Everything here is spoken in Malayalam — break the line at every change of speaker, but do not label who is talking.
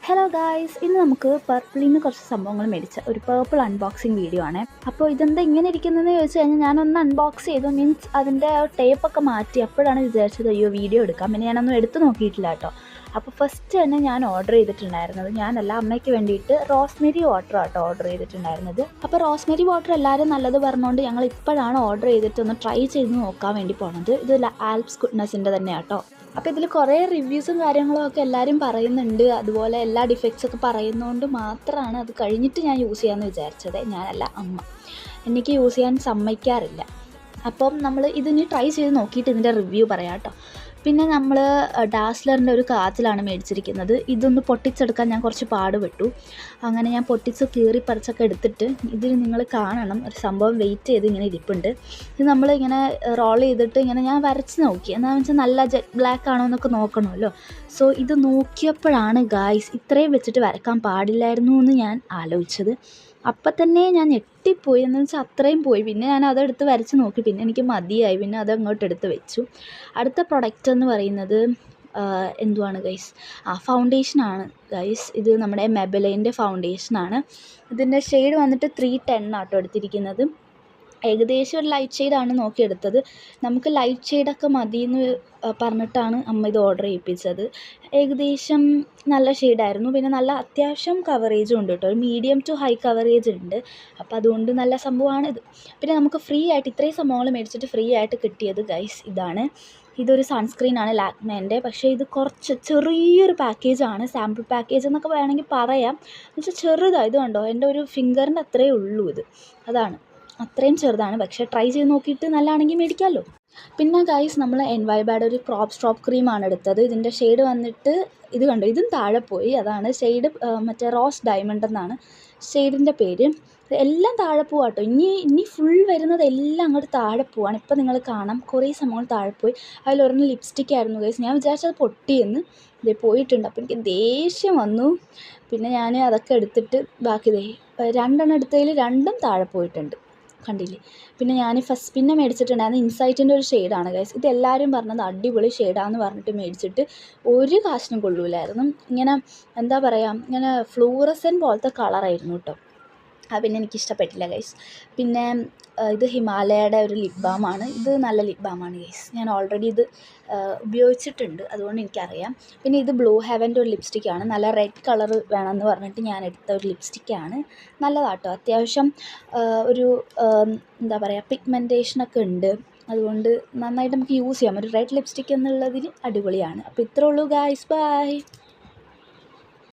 ഹലോ ഗായ്സ്, ഇന്ന് നമുക്ക് പർപ്പിളിൽ നിന്ന് കുറച്ച് സംഭവങ്ങൾ മേടിച്ച ഒരു പേർപ്പിൾ അൺബോക്സിങ് വീഡിയോ ആണ്. അപ്പോൾ ഇതെന്താ ഇങ്ങനെ ഇരിക്കുന്നതെന്ന് ചോദിച്ചു കഴിഞ്ഞാൽ ഞാനൊന്ന് അൺബോക്സ് ചെയ്തു, മീൻസ് അതിൻ്റെ ടേപ്പൊക്കെ മാറ്റി. അപ്പോഴാണ് വിചാരിച്ചത് അയ്യോ വീഡിയോ എടുക്കാം. പിന്നെ ഞാനൊന്നും എടുത്ത് നോക്കിയിട്ടില്ല കേട്ടോ. അപ്പോൾ ഫസ്റ്റ് തന്നെ ഞാൻ ഓർഡർ ചെയ്തിട്ടുണ്ടായിരുന്നത്, ഞാനല്ല അമ്മയ്ക്ക് വേണ്ടിയിട്ട് റോസ്മെരി വാട്ടർ ആട്ടോ ഓർഡർ ചെയ്തിട്ടുണ്ടായിരുന്നത്. അപ്പോൾ റോസ്മെരി വാട്ടർ എല്ലാവരും നല്ലത് പറഞ്ഞുകൊണ്ട് ഞങ്ങൾ ഇപ്പോഴാണ് ഓർഡർ ചെയ്തിട്ട് ഒന്ന് ട്രൈ ചെയ്ത് നോക്കാൻ വേണ്ടി പോണത്. ഇത് ആൽപ്സ് ഗുഡ്നെസ്സിൻ്റെ തന്നെ കേട്ടോ. അപ്പോൾ ഇതിൽ കുറേ റിവ്യൂസും കാര്യങ്ങളും ഒക്കെ എല്ലാവരും പറയുന്നുണ്ട്. അതുപോലെ എല്ലാ ഡിഫക്ട്സ് ഒക്കെ പറയുന്നതുകൊണ്ട് മാത്രമാണ് അത് കഴിഞ്ഞിട്ട് ഞാൻ യൂസ് ചെയ്യാമെന്ന് വിചാരിച്ചത്. ഞാനല്ല, അമ്മ. എനിക്ക് യൂസ് ചെയ്യാൻ സമ്മതിക്കാറില്ല. അപ്പം നമ്മൾ ഇതിന് ട്രൈ ചെയ്ത് നോക്കിയിട്ട് ഇതിൻ്റെ റിവ്യൂ പറയാം കേട്ടോ. പിന്നെ നമ്മൾ ഡാസ്ലറിൻ്റെ ഒരു കാച്ചിലാണ് മേടിച്ചിരിക്കുന്നത്. ഇതൊന്ന് പൊട്ടിച്ചെടുക്കാൻ ഞാൻ കുറച്ച് പാടുപെട്ടു. അങ്ങനെ ഞാൻ പൊട്ടിച്ച് കീറി പറിച്ചൊക്കെ എടുത്തിട്ട് ഇതിൽ നിങ്ങൾ കാണണം, ഒരു സംഭവം വെയിറ്റ് ചെയ്ത് ഇങ്ങനെ ഇരിപ്പുണ്ട്. ഇത് നമ്മളിങ്ങനെ റോൾ ചെയ്തിട്ട് ഇങ്ങനെ ഞാൻ വരച്ച് നോക്കി. എന്താണെന്ന് വെച്ചാൽ നല്ല ജെറ്റ് ബ്ലാക്ക് ആണോ എന്നൊക്കെ നോക്കണമല്ലോ. സോ ഇത് നോക്കിയപ്പോഴാണ് ഗായ്സ് ഇത്രയും വെച്ചിട്ട് വരക്കാൻ പാടില്ലായിരുന്നു എന്ന് ഞാൻ ആലോചിച്ചത്. അപ്പം തന്നെ ഞാൻ ഞെട്ടിപ്പോയി. എന്ന് വെച്ചാൽ അത്രയും പോയി. പിന്നെ ഞാൻ അതെടുത്ത് വരച്ച് നോക്കി. പിന്നെ എനിക്ക് മതിയായി. പിന്നെ അത് അങ്ങോട്ട് എടുത്ത് വെച്ചു. അടുത്ത പ്രൊഡക്റ്റ് എന്ന് പറയുന്നത് എന്തുവാണ് ഗൈസ്? ഫൗണ്ടേഷനാണ് ഗൈസ്. ഇത് നമ്മുടെ മെബലൈൻ്റെ ഫൗണ്ടേഷനാണ്. ഇതിൻ്റെ ഷെയ്ഡ് വന്നിട്ട് 310 ആട്ടോ എടുത്തിരിക്കുന്നത്. ഏകദേശം ഒരു ലൈറ്റ് ഷെയ്ഡാണ് നോക്കിയെടുത്തത്. നമുക്ക് ലൈറ്റ് ഷെയ്ഡൊക്കെ മതി എന്ന് പറഞ്ഞിട്ടാണ് അമ്മ ഇത് ഓർഡർ ചെയ്യിപ്പിച്ചത്. ഏകദേശം നല്ല ഷെയ്ഡായിരുന്നു. പിന്നെ നല്ല അത്യാവശ്യം കവറേജും ഉണ്ട് കേട്ടോ. ഒരു മീഡിയം ടു ഹൈ കവറേജ് ഉണ്ട്. അപ്പോൾ അതുകൊണ്ട് നല്ല സംഭവമാണിത്. പിന്നെ നമുക്ക് ഫ്രീ ആയിട്ട് ഇത്രയും സംഭവങ്ങൾ മേടിച്ചിട്ട് ഫ്രീ ആയിട്ട് കിട്ടിയത് ഗൈസ് ഇതാണ്. ഇതൊരു സൺസ്ക്രീനാണ് ലാക്മേൻ്റെ. പക്ഷേ ഇത് കുറച്ച് ചെറിയൊരു പാക്കേജാണ്, സാമ്പിൾ പാക്കേജ് എന്നൊക്കെ വേണമെങ്കിൽ പറയാം. എന്ന് വെച്ചാൽ ചെറുതാണ്. ഇത് കണ്ടോ, എൻ്റെ ഒരു ഫിംഗറിൻ്റെ അത്രയേ ഉള്ളൂ ഇത്. അതാണ്, അത്രയും ചെറുതാണ്. പക്ഷേ ട്രൈ ചെയ്ത് നോക്കിയിട്ട് നല്ലതാണെങ്കിൽ മേടിക്കാമല്ലോ. പിന്നെ ഗൈസ് നമ്മൾ എൻവൈബാഡ് ഒരു ക്രോപ്പ് സ്ട്രോപ്പ് ക്രീമാണ് എടുത്തത്. ഇതിൻ്റെ ഷെയ്ഡ് വന്നിട്ട് ഇത് കണ്ടോ, ഇതും താഴെ പോയി. അതാണ് ഷെയ്ഡ്, മറ്റേ റോസ് ഡയമണ്ട് എന്നാണ് ഷെയ്ഡിൻ്റെ പേര്. എല്ലാം താഴെ പോവാം കേട്ടോ. ഇനി ഫുൾ വരുന്നത് എല്ലാം അങ്ങോട്ട് താഴെ പോവാണ്. ഇപ്പം നിങ്ങൾ കാണാം കുറേ സംഭവങ്ങൾ താഴെ പോയി. അതിലൊരെണ്ണം ലിപ്സ്റ്റിക് ആയിരുന്നു ഗൈസ്. ഞാൻ വിചാരിച്ചത് പൊട്ടിയെന്ന്. ഇത് പോയിട്ടുണ്ട്. അപ്പോൾ എനിക്ക് ദേഷ്യം വന്നു. പിന്നെ ഞാൻ അതൊക്കെ എടുത്തിട്ട് ബാക്കി 2 എടുത്തതിൽ 2 താഴെ പോയിട്ടുണ്ട്, കണ്ടില്ലേ. പിന്നെ ഞാൻ പിന്നെ മേടിച്ചിട്ടുണ്ടായിരുന്നു ഇൻസൈറ്റിൻ്റെ ഒരു ഷെയ്ഡാണ് ഗൈസ്. ഇതെല്ലാവരും പറഞ്ഞത് അടിപൊളി ഷെയ്ഡാണെന്ന് പറഞ്ഞിട്ട് മേടിച്ചിട്ട് ഒരു കാശിനും കൊള്ളൂലായിരുന്നു. ഇങ്ങനെ എന്താ പറയുക, ഇങ്ങനെ ഫ്ലൂറസൻ പോലത്തെ കളറായിരുന്നു കേട്ടോ. പിന്നെ എനിക്കിഷ്ടപ്പെട്ടില്ല ഗൈസ്. പിന്നെ ഇത് ഹിമാലയയുടെ ഒരു ലിപ് ബാമാണ്. ഇത് നല്ല ലിപ് ബാമാണ് ഗൈസ്. ഞാൻ ഓൾറെഡി ഇത് ഉപയോഗിച്ചിട്ടുണ്ട്, അതുകൊണ്ട് എനിക്കറിയാം. പിന്നെ ഇത് ബ്ലൂ ഹെവൻ്റെ ഒരു ലിപ്സ്റ്റിക്കാണ്. നല്ല റെഡ് കളർ വേണമെന്ന് പറഞ്ഞിട്ട് ഞാൻ എടുത്ത ഒരു ലിപ്സ്റ്റിക്കാണ്. നല്ലതാട്ടോ. അത്യാവശ്യം ഒരു എന്താ പറയുക, പിഗ്മെൻറ്റേഷനൊക്കെ ഉണ്ട്. അതുകൊണ്ട് നന്നായിട്ട് നമുക്ക് യൂസ് ചെയ്യാം. ഒരു റെഡ് ലിപ്സ്റ്റിക് എന്നുള്ളതിൽ അടിപൊളിയാണ്. അപ്പോൾ ഇത്രേ ഉള്ളൂ ഗൈസ്. ബൈ.